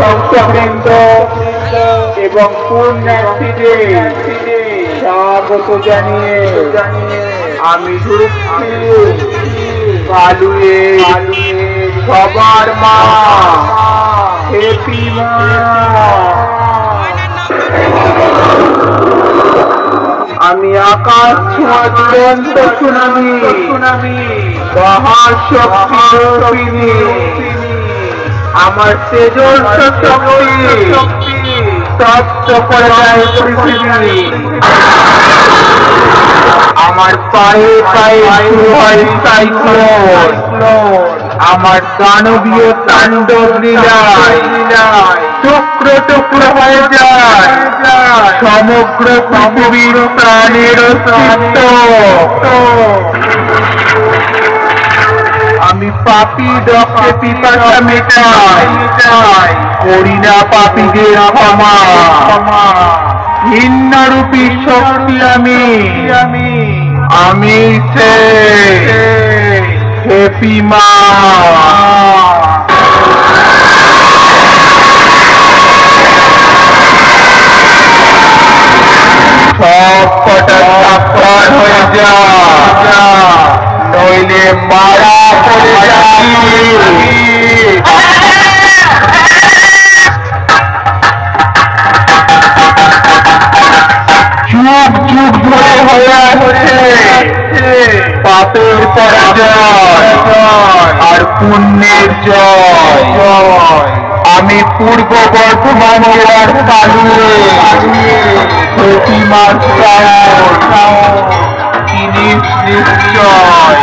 ভক্তবৃন্দ এবং পুণ্যার্থীদের স্বাগত জানিয়ে আমি কালুয়ে সবার মা হেপি মা। আমি আকাশ ছোঁয়া দুরন্ত সুনামি মহার শক্তি আমার তেজস্ব শক্তি তপ্ত করে দেয় পৃথিবী। আমার পায়ে পায়ে শুরু হয় সাইক্লোন, আমার দানবীয় তাণ্ডব লীলায় টুকরো টুকরো হয়ে যায় সমগ্র পৃথিবীর প্রাণের অস্তিত্ব। আমি পাপী রক্তে পিপাসা মেটাই, করি না পাপীদের ক্ষমা। ভিন্নরূপী শক্তি আমি সে হেপি মা। সব কটা সাবধান হয়ে যা, নইলে মারা পড়ে যাবি। যুগ যুগ ধরে হয়ে আসছে পাপের পরাজয় আর পুণ্যের জয়। আমি পূর্ব বর্ধমান জেলার কালুয়ে প্রতিমার নিশ্চয়